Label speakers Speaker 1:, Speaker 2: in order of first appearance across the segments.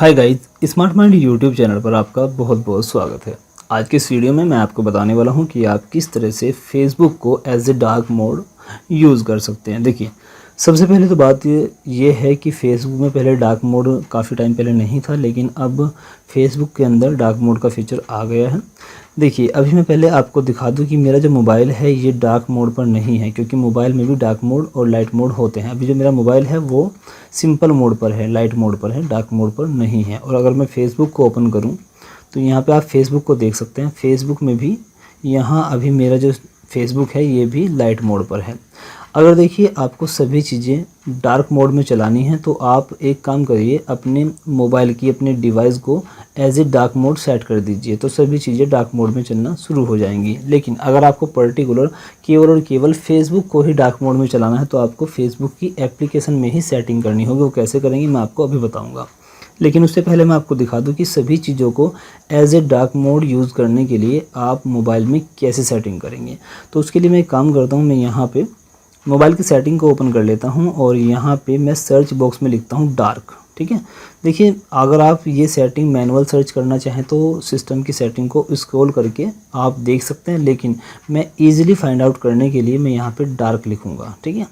Speaker 1: Hi guys, smart mind YouTube channel पर आपका बहुत बहुत स्वागत है। आज के इस वीडियो में मैं आपको बताने वाला हूं कि आप किस तरह से फेसबुक को as a dark mode use कर सकते हैं। देखिए, सबसे पहले तो बात ये है कि फेसबुक में पहले डार्क मोड काफ़ी टाइम पहले नहीं था, लेकिन अब फेसबुक के अंदर डार्क मोड का फीचर आ गया है। देखिए, अभी मैं पहले आपको दिखा दूं कि मेरा जो मोबाइल है ये डार्क मोड पर नहीं है, क्योंकि मोबाइल में भी डार्क मोड और लाइट मोड होते हैं। अभी जो मेरा मोबाइल है वो सिंपल मोड पर है, लाइट मोड पर है, डार्क मोड पर नहीं है। और अगर मैं फेसबुक को ओपन करूं तो यहाँ पे आप फेसबुक को देख सकते हैं। फेसबुक में भी यहाँ अभी मेरा जो फेसबुक है ये भी लाइट मोड पर है। अगर देखिए आपको सभी चीज़ें डार्क मोड में चलानी है तो आप एक काम करिए, अपने मोबाइल की अपने डिवाइस को as a dark mode set कर दीजिए, तो सभी चीज़ें डार्क मोड में चलना शुरू हो जाएंगी। लेकिन अगर आपको पर्टिकुलर केवल और केवल फेसबुक को ही डार्क मोड में चलाना है तो आपको फेसबुक की एप्लीकेशन में ही सेटिंग करनी होगी। वो कैसे करेंगे मैं आपको अभी बताऊँगा। लेकिन उससे पहले मैं आपको दिखा दूं कि सभी चीज़ों को as a dark mode use करने के लिए आप मोबाइल में कैसे सेटिंग करेंगे। तो उसके लिए मैं एक काम करता हूँ, मैं यहाँ पे मोबाइल की सेटिंग को ओपन कर लेता हूँ और यहाँ पे मैं सर्च बॉक्स में लिखता हूँ डार्क। ठीक है, देखिए अगर आप ये सेटिंग मैनुअल सर्च करना चाहें तो सिस्टम की सेटिंग को स्क्रॉल करके आप देख सकते हैं, लेकिन मैं ईजिली फाइंड आउट करने के लिए मैं यहाँ पे डार्क लिखूँगा। ठीक है,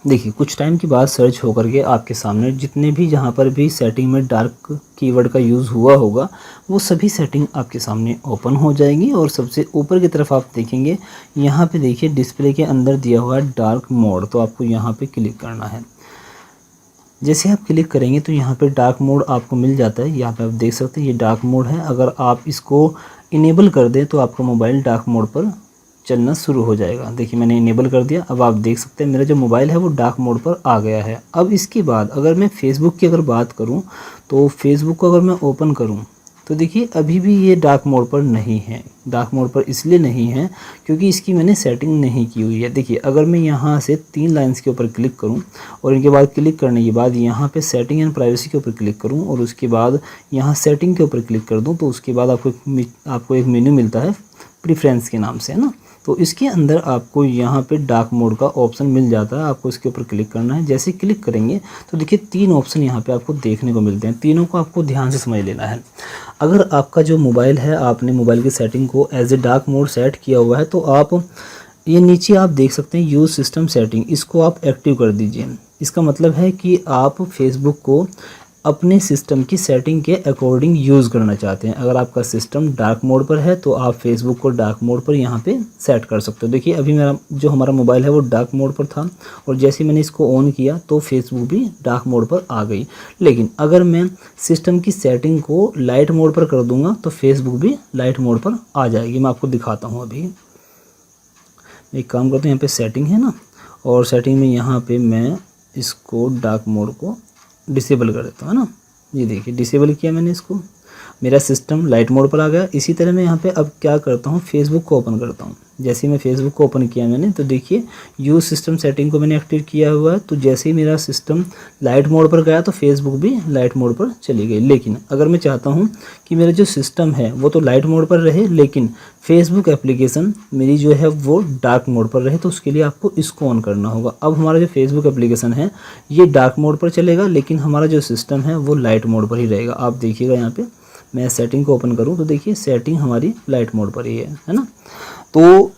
Speaker 1: देखिए कुछ टाइम के बाद सर्च होकर के आपके सामने जितने भी जहाँ पर भी सेटिंग में डार्क कीवर्ड का यूज़ हुआ होगा वो सभी सेटिंग आपके सामने ओपन हो जाएंगी। और सबसे ऊपर की तरफ आप देखेंगे, यहाँ पे देखिए डिस्प्ले के अंदर दिया हुआ है डार्क मोड, तो आपको यहाँ पे क्लिक करना है। जैसे आप क्लिक करेंगे तो यहाँ पे डार्क मोड आपको मिल जाता है। यहाँ पे आप देख सकते हैं ये डार्क मोड है। अगर आप इसको इनेबल कर दें तो आपका मोबाइल डार्क मोड पर चलना शुरू हो जाएगा। देखिए मैंने इनेबल कर दिया। अब आप देख सकते हैं मेरा जो मोबाइल है वो डार्क मोड पर आ गया है। अब इसके बाद अगर मैं फेसबुक की अगर बात करूं तो फेसबुक को अगर मैं ओपन करूं तो देखिए अभी भी ये डार्क मोड पर नहीं है। डार्क मोड पर इसलिए नहीं है क्योंकि इसकी मैंने सेटिंग नहीं की हुई है। देखिए अगर मैं यहाँ से 3 लाइन्स के ऊपर क्लिक करूँ और इनके बाद क्लिक करने के बाद यहाँ पे सेटिंग एंड प्राइवेसी के ऊपर क्लिक करूँ और उसके बाद यहाँ सेटिंग के ऊपर क्लिक कर दूँ तो उसके बाद आपको एक मेन्यू मिलता है प्रीफ्रेंस के नाम से, है ना। तो इसके अंदर आपको यहाँ पे डार्क मोड का ऑप्शन मिल जाता है। आपको इसके ऊपर क्लिक करना है। जैसे क्लिक करेंगे तो देखिए 3 ऑप्शन यहाँ पे आपको देखने को मिलते हैं। तीनों को आपको ध्यान से समझ लेना है। अगर आपका जो मोबाइल है आपने मोबाइल की सेटिंग को as a dark mode set किया हुआ है तो आप ये नीचे आप देख सकते हैं यूज़ सिस्टम सेटिंग, इसको आप एक्टिव कर दीजिए। इसका मतलब है कि आप फेसबुक को अपने सिस्टम की सेटिंग के अकॉर्डिंग यूज़ करना चाहते हैं। अगर आपका सिस्टम डार्क मोड पर है तो आप फेसबुक को डार्क मोड पर यहाँ पे सेट कर सकते हो। देखिए अभी मेरा जो हमारा मोबाइल है वो डार्क मोड पर था और जैसे मैंने इसको ऑन किया तो फेसबुक भी डार्क मोड पर आ गई। लेकिन अगर मैं सिस्टम की सेटिंग को लाइट मोड पर कर दूँगा तो फेसबुक भी लाइट मोड पर आ जाएगी। मैं आपको दिखाता हूँ। अभी एक काम करते हैं, यहाँ पर सेटिंग है ना, और सेटिंग में यहाँ पर मैं इसको डार्क मोड को डिसेबल कर देता हूँ, है ना। ये देखिए डिसेबल किया मैंने इसको, मेरा सिस्टम लाइट मोड पर आ गया। इसी तरह मैं यहाँ पे अब क्या करता हूँ, फेसबुक को ओपन करता हूँ। जैसे ही मैं फेसबुक को ओपन किया मैंने तो देखिए यूज़ सिस्टम सेटिंग को मैंने एक्टिव किया हुआ है। तो जैसे ही मेरा सिस्टम लाइट मोड पर गया तो फेसबुक भी लाइट मोड पर चली गई। लेकिन अगर मैं चाहता हूँ कि मेरा जो सिस्टम है वो तो लाइट मोड पर रहे लेकिन फेसबुक एप्लीकेशन मेरी जो है वो डार्क मोड पर रहे, तो उसके लिए आपको इसको ऑन करना होगा। अब हमारा जो फेसबुक एप्लीकेशन है ये डार्क मोड पर चलेगा लेकिन हमारा जो सिस्टम है वो लाइट मोड पर ही रहेगा। आप देखिएगा यहाँ पे मैं सेटिंग को ओपन करूँ तो देखिए सेटिंग हमारी लाइट मोड पर ही है ना। तो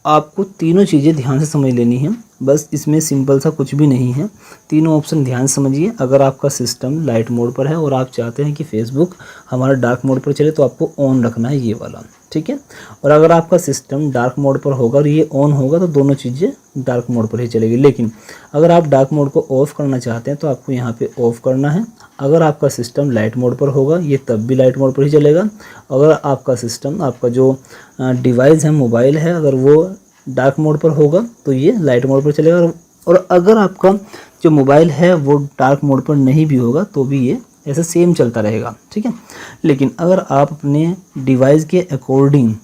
Speaker 1: आपको तीनों चीज़ें ध्यान से समझ लेनी है। बस इसमें सिंपल सा कुछ भी नहीं है, तीनों ऑप्शन ध्यान से समझिए। अगर आपका सिस्टम लाइट मोड पर है और आप चाहते हैं कि फेसबुक हमारा डार्क मोड पर चले तो आपको ऑन रखना है ये वाला, ठीक है। और अगर आपका सिस्टम डार्क मोड पर होगा और ये ऑन होगा तो दोनों चीज़ें डार्क मोड पर ही चलेगी। लेकिन अगर आप डार्क मोड को ऑफ़ करना चाहते हैं तो आपको यहाँ पे ऑफ़ करना है। अगर आपका सिस्टम लाइट मोड पर होगा ये तब भी लाइट मोड पर ही चलेगा। अगर आपका सिस्टम आपका जो डिवाइस है मोबाइल है अगर वो डार्क मोड पर होगा तो ये लाइट मोड पर चलेगा। और अगर आपका जो मोबाइल है वो डार्क मोड पर नहीं भी होगा तो भी ये ऐसे सेम चलता रहेगा, ठीक है। लेकिन अगर आप अपने डिवाइस के अकॉर्डिंग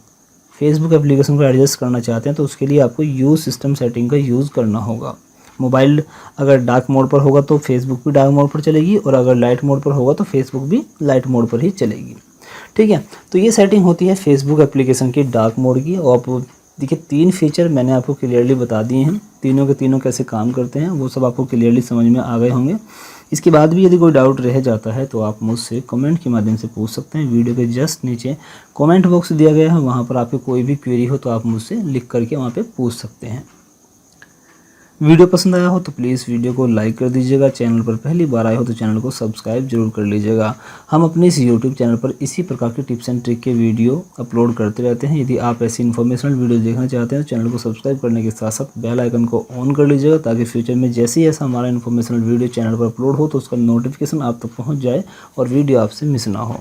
Speaker 1: फेसबुक एप्लीकेशन को एडजस्ट करना चाहते हैं तो उसके लिए आपको यूज़ सिस्टम सेटिंग का यूज़ करना होगा। मोबाइल अगर डार्क मोड पर होगा तो फेसबुक भी डार्क मोड पर चलेगी और अगर लाइट मोड पर होगा तो फेसबुक भी लाइट मोड पर ही चलेगी, ठीक है। तो ये सेटिंग होती है फेसबुक एप्लीकेशन की डार्क मोड की। और आप देखिए 3 फीचर मैंने आपको क्लियरली बता दिए हैं, तीनों के तीनों कैसे काम करते हैं वो सब आपको क्लियरली समझ में आ गए होंगे। इसके बाद भी यदि कोई डाउट रह जाता है तो आप मुझसे कमेंट के माध्यम से पूछ सकते हैं। वीडियो के जस्ट नीचे कमेंट बॉक्स दिया गया है, वहाँ पर आपको कोई भी क्वेरी हो तो आप मुझसे लिख करके वहाँ पे पूछ सकते हैं। वीडियो पसंद आया हो तो प्लीज़ वीडियो को लाइक कर दीजिएगा। चैनल पर पहली बार आए हो तो चैनल को सब्सक्राइब जरूर कर लीजिएगा। हम अपने इस यूट्यूब चैनल पर इसी प्रकार के टिप्स एंड ट्रिक के वीडियो अपलोड करते रहते हैं। यदि आप ऐसी इन्फॉर्मेशनल वीडियो देखना चाहते हैं तो चैनल को सब्सक्राइब करने के साथ साथ बेल आइकन को ऑन कर लीजिएगा, ताकि फ्यूचर में जैसे ही ऐसा हमारा इन्फॉर्मेशनल वीडियो चैनल पर अपलोड हो तो उसका नोटिफिकेशन आप तक पहुँच जाए और वीडियो आपसे मिस ना हो।